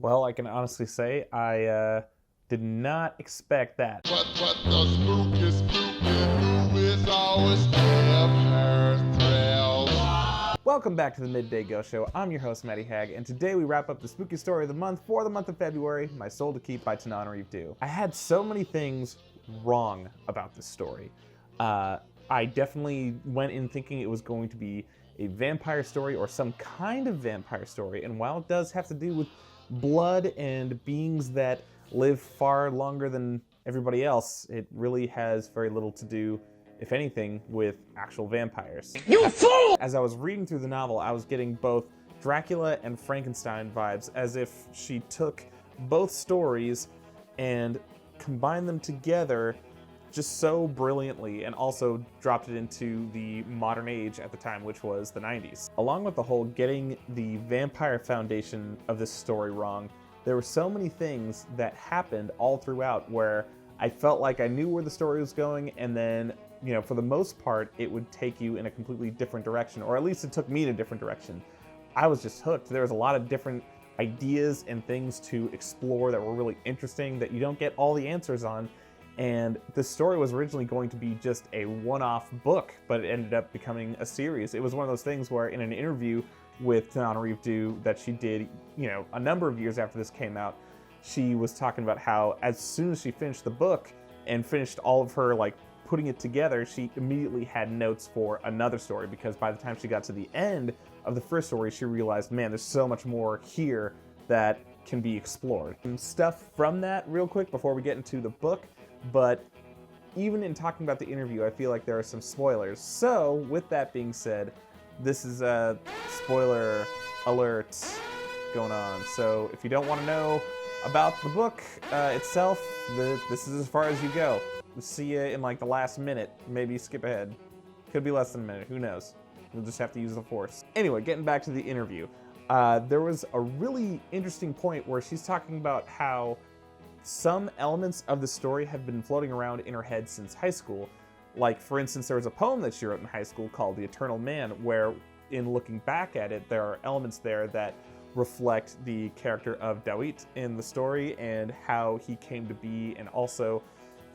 Well, I can honestly say I did not expect that. But the spook is spooking, who is always have her thrills. Welcome back to the Midday Ghost Show. I'm your host, Matty Hag, and today we wrap up the spooky story of the month for the month of February, My Soul to Keep by Tananarive Due. I had so many things wrong about this story. I definitely went in thinking it was going to be a vampire story or some kind of vampire story, and while it does have to do with blood and beings that live far longer than everybody else, it really has very little to do, if anything, with actual vampires. You fool! As I was reading through the novel, I was getting both Dracula and Frankenstein vibes, as if she took both stories and combined them together just so brilliantly, and also dropped it into the modern age at the time, which was the 90s. Along with the whole getting the vampire foundation of this story wrong, there were so many things that happened all throughout where I felt like I knew where the story was going, and then, you know, for the most part, it would take you in a completely different direction, or at least it took me in a different direction. I was just hooked. There was a lot of different ideas and things to explore that were really interesting that you don't get all the answers on. And the story was originally going to be just a one-off book, but it ended up becoming a series. It was one of those things where in an interview with Tananarive Due that she did, you know, a number of years after this came out, she was talking about how as soon as she finished the book and finished all of her, like, putting it together, she immediately had notes for another story, because by the time she got to the end of the first story, she realized, man, there's so much more here that can be explored. And stuff from that real quick before we get into the book. But even in talking about the interview, I feel like there are some spoilers. So, with that being said, this is a spoiler alert going on. So, if you don't want to know about the book itself, this is as far as you go. We'll see you in like the last minute. Maybe skip ahead. Could be less than a minute. Who knows? You'll just have to use the force. Anyway, getting back to the interview. There was a really interesting point where she's talking about how some elements of the story have been floating around in her head since high school. Like, for instance, there was a poem that she wrote in high school called The Eternal Man, where in looking back at it, there are elements there that reflect the character of Dawit in the story and how he came to be, and also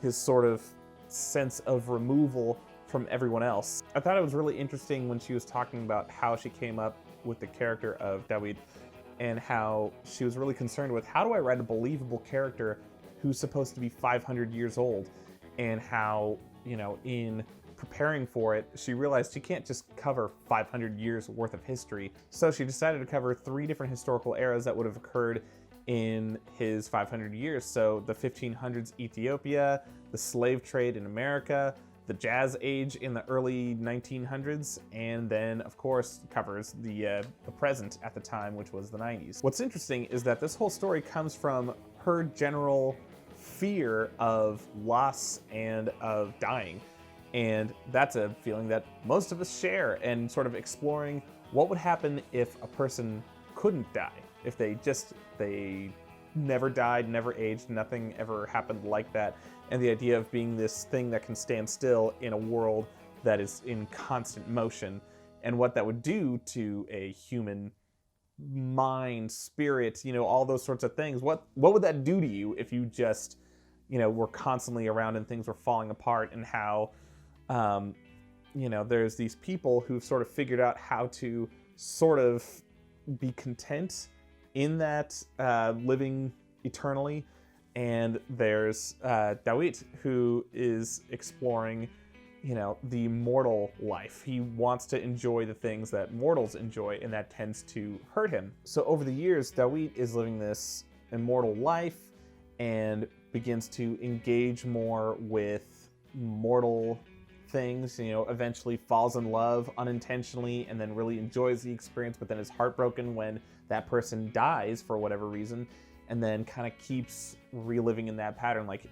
his sort of sense of removal from everyone else. I thought it was really interesting when she was talking about how she came up with the character of Dawit, and how she was really concerned with, how do I write a believable character who's supposed to be 500 years old? And how, you know, in preparing for it, she realized she can't just cover 500 years worth of history. So she decided to cover 3 different historical eras that would have occurred in his 500 years. So the 1500s Ethiopia, the slave trade in America, the jazz age in the early 1900s, and then, of course, covers the present at the time, which was the 90s. What's interesting is that this whole story comes from her general fear of loss and of dying. And that's a feeling that most of us share, and sort of exploring what would happen if a person couldn't die, if they never died, never aged, nothing ever happened like that. And the idea of being this thing that can stand still in a world that is in constant motion, and what that would do to a human mind, spirit, you know, all those sorts of things. What would that do to you if you just, you know, were constantly around and things were falling apart? And how, you know, there's these people who've sort of figured out how to sort of be content in that living eternally. And there's Dawit, who is exploring, you know, the mortal life. He wants to enjoy the things that mortals enjoy, and that tends to hurt him. So over the years, Dawit is living this immortal life and begins to engage more with mortal things, you know, eventually falls in love unintentionally and then really enjoys the experience, but then is heartbroken when that person dies for whatever reason, and then kind of keeps reliving in that pattern. Like,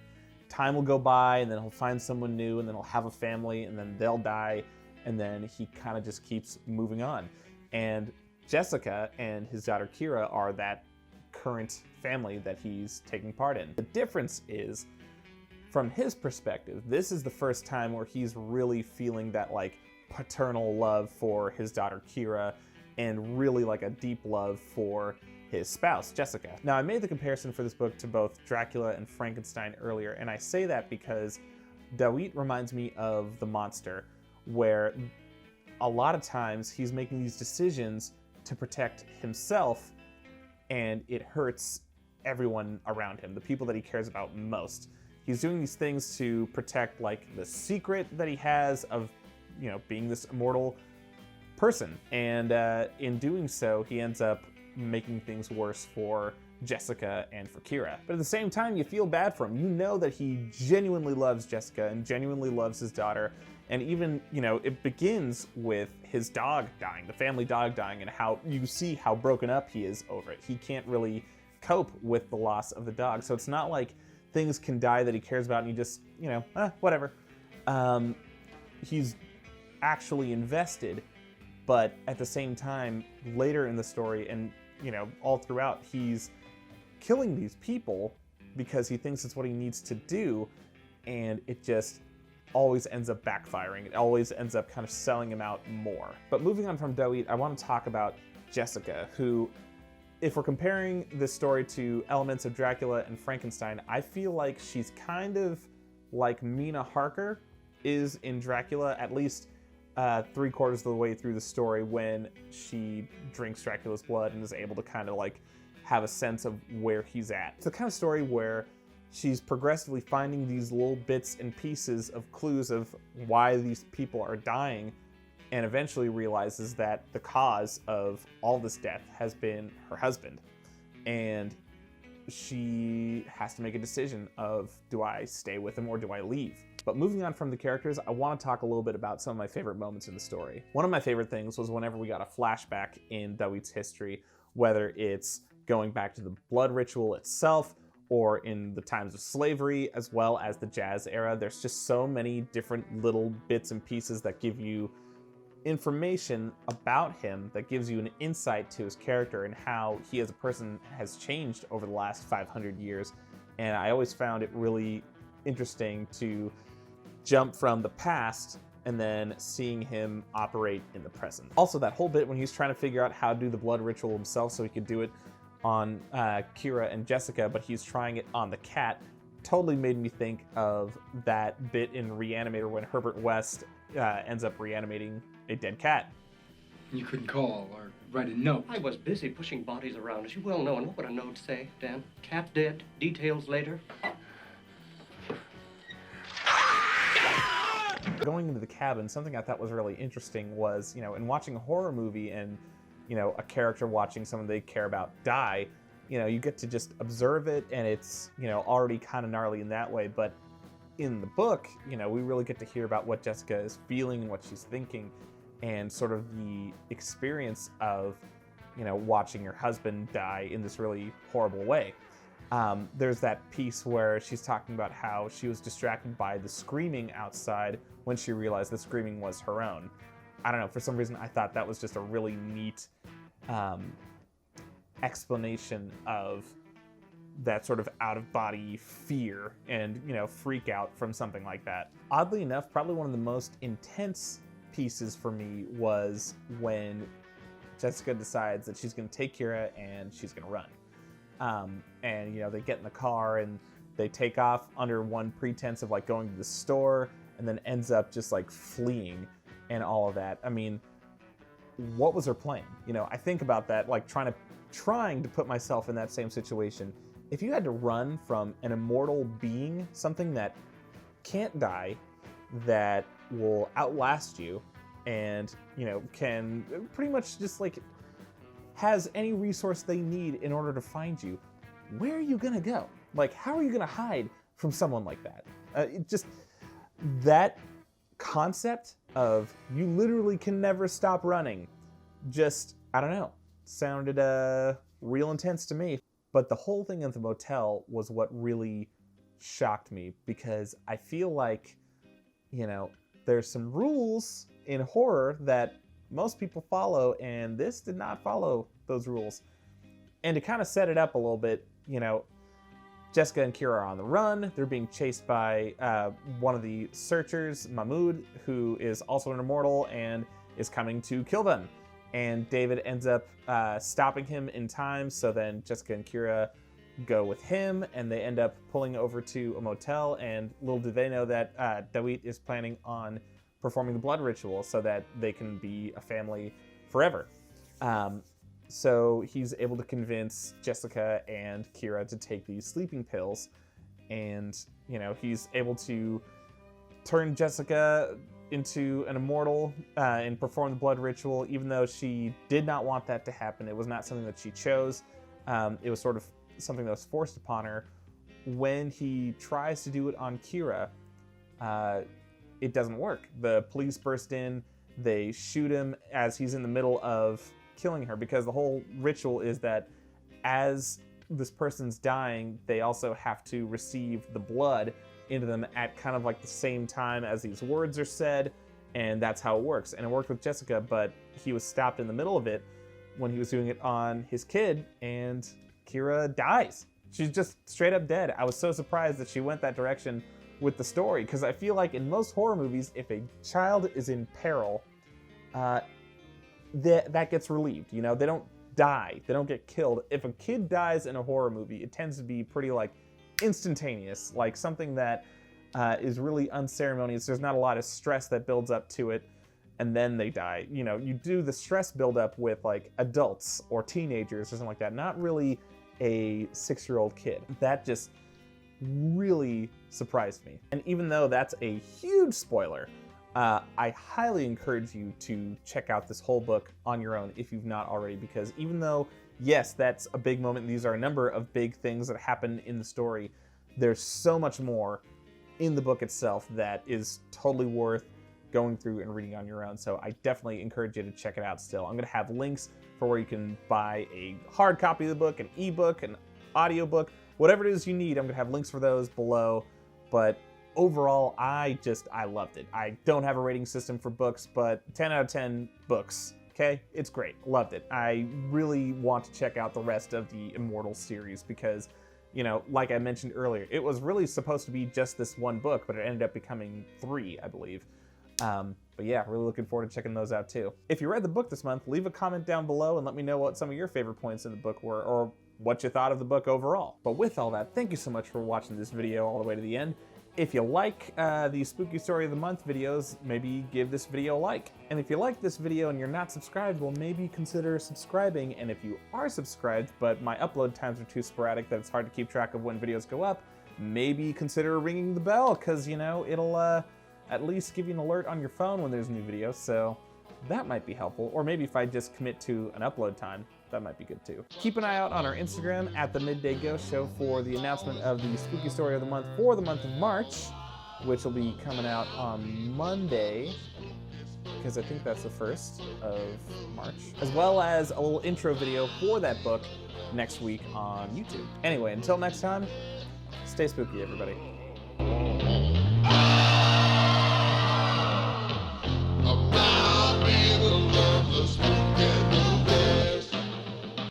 time will go by, and then he'll find someone new, and then he'll have a family, and then they'll die, and then he kind of just keeps moving on. And Jessica and his daughter Kira are that current family that he's taking part in. The difference is, from his perspective, this is the first time where he's really feeling that, like, paternal love for his daughter Kira, and really like a deep love for his spouse, Jessica. Now, I made the comparison for this book to both Dracula and Frankenstein earlier, and I say that because Dawit reminds me of the monster, where a lot of times he's making these decisions to protect himself, and it hurts everyone around him, the people that he cares about most. He's doing these things to protect, like, the secret that he has of, you know, being this immortal person. And in doing so, he ends up making things worse for Jessica and for Kira. But at the same time, you feel bad for him. You know that he genuinely loves Jessica and genuinely loves his daughter. And even, you know, it begins with his dog dying, the family dog dying, and how you see how broken up he is over it. He can't really cope with the loss of the dog. So it's not like things can die that he cares about and you just, you know, whatever. He's actually invested, but at the same time, later in the story and, you know, all throughout, he's killing these people because he thinks it's what he needs to do, and it just always ends up backfiring. It always ends up kind of selling him out more. But moving on from Dawit, I want to talk about Jessica, who, if we're comparing this story to elements of Dracula and Frankenstein, I feel like she's kind of like Mina Harker is in Dracula, at least 3/4 of the way through the story, when she drinks Dracula's blood and is able to kind of like have a sense of where he's at. It's the kind of story where she's progressively finding these little bits and pieces of clues of why these people are dying, and eventually realizes that the cause of all this death has been her husband. And she has to make a decision of, do I stay with him or do I leave? But moving on from the characters, I want to talk a little bit about some of my favorite moments in the story. One of my favorite things was whenever we got a flashback in Dawit's history, whether it's going back to the blood ritual itself or in the times of slavery, as well as the jazz era. There's just so many different little bits and pieces that give you information about him, that gives you an insight to his character and how he as a person has changed over the last 500 years. And I always found it really interesting to jump from the past and then seeing him operate in the present. Also, that whole bit when he's trying to figure out how to do the blood ritual himself so he could do it on Kira and Jessica, but he's trying it on the cat, totally made me think of that bit in Reanimator when Herbert West ends up reanimating a dead cat. You couldn't call or write a note. I was busy pushing bodies around, as you well know, and what would a note say, Dan? Cat dead, details later. Going into the cabin, something I thought was really interesting was, you know, in watching a horror movie and, you know, a character watching someone they care about die, you know, you get to just observe it and it's, you know, already kind of gnarly in that way. But in the book, you know, we really get to hear about what Jessica is feeling and what she's thinking, and sort of the experience of, you know, watching your husband die in this really horrible way. There's that piece where she's talking about how she was distracted by the screaming outside when she realized the screaming was her own. I don't know, for some reason I thought that was just a really neat explanation of that sort of out-of-body fear and, you know, freak out from something like that. Oddly enough, probably one of the most intense pieces for me was when Jessica decides that she's going to take Kira and she's going to run. And, you know, they get in the car and they take off under one pretense of like going to the store, and then ends up just like fleeing and all of that. I mean, what was her plan? You know, I think about that, like trying to put myself in that same situation. If you had to run from an immortal being, something that can't die, that will outlast you, and, you know, can pretty much just like has any resource they need in order to find you, where are you gonna go? Like, how are you gonna hide from someone like that? Just that concept of you literally can never stop running, just, I don't know, sounded real intense to me. But the whole thing at the motel was what really shocked me, because I feel like, you know, there's some rules in horror that most people follow, and this did not follow those rules. And to kind of set it up a little bit, you know, Jessica and Kira are on the run. They're being chased by one of the searchers, Mahmoud, who is also an immortal and is coming to kill them. and David ends up stopping him in time, so then Jessica and Kira go with him, and they end up pulling over to a motel, and little do they know that Dawit is planning on performing the blood ritual so that they can be a family forever. So he's able to convince Jessica and Kira to take these sleeping pills, and he's able to turn Jessica into an immortal and perform the blood ritual, even though she did not want that to happen. It was not something that she chose. It was sort of something that was forced upon her. When he tries to do it on Kira, it doesn't work. The police burst in, they shoot him as he's in the middle of killing her, because the whole ritual is that as this person's dying, they also have to receive the blood into them at kind of like the same time as these words are said, and that's how it works. And it worked with Jessica, but he was stopped in the middle of it when he was doing it on his kid, and Kira dies. She's just straight up dead. I was so surprised that she went that direction with the story, because I feel like in most horror movies, if a child is in peril, that gets relieved. They don't die, they don't get killed. If a kid dies in a horror movie, it tends to be pretty like instantaneous, like something that is really unceremonious. There's not a lot of stress that builds up to it, and then they die. You do the stress buildup with like adults or teenagers or something like that, not really a 6-year-old kid. That just really surprised me. And even though that's a huge spoiler, I highly encourage you to check out this whole book on your own if you've not already, because even though, yes, that's a big moment, these are a number of big things that happen in the story, there's so much more in the book itself that is totally worth going through and reading on your own. So I definitely encourage you to check it out still. I'm going to have links for where you can buy a hard copy of the book, an ebook, an audiobook, whatever it is you need. I'm going to have links for those below. But overall, I loved it. I don't have a rating system for books, but 10 out of 10 books. Okay, it's great. Loved it. I really want to check out the rest of the Immortal series because, like I mentioned earlier, it was really supposed to be just this one book, but it ended up becoming 3, I believe. But yeah, really looking forward to checking those out too. If you read the book this month, leave a comment down below and let me know what some of your favorite points in the book were, or what you thought of the book overall. But with all that, thank you so much for watching this video all the way to the end. If you like the Spooky Story of the Month videos, maybe give this video a like. And if you like this video and you're not subscribed, well, maybe consider subscribing. And if you are subscribed, but my upload times are too sporadic that it's hard to keep track of when videos go up, maybe consider ringing the bell, because, it'll at least give you an alert on your phone when there's a new video, so that might be helpful. Or maybe if I just commit to an upload time, that might be good too. Keep an eye out on our Instagram at the Midday Ghost Show for the announcement of the Spooky Story of the Month for the month of March, which will be coming out on Monday, because I think that's the 1st of March, as well as a little intro video for that book next week on YouTube. Anyway, until next time, stay spooky, everybody.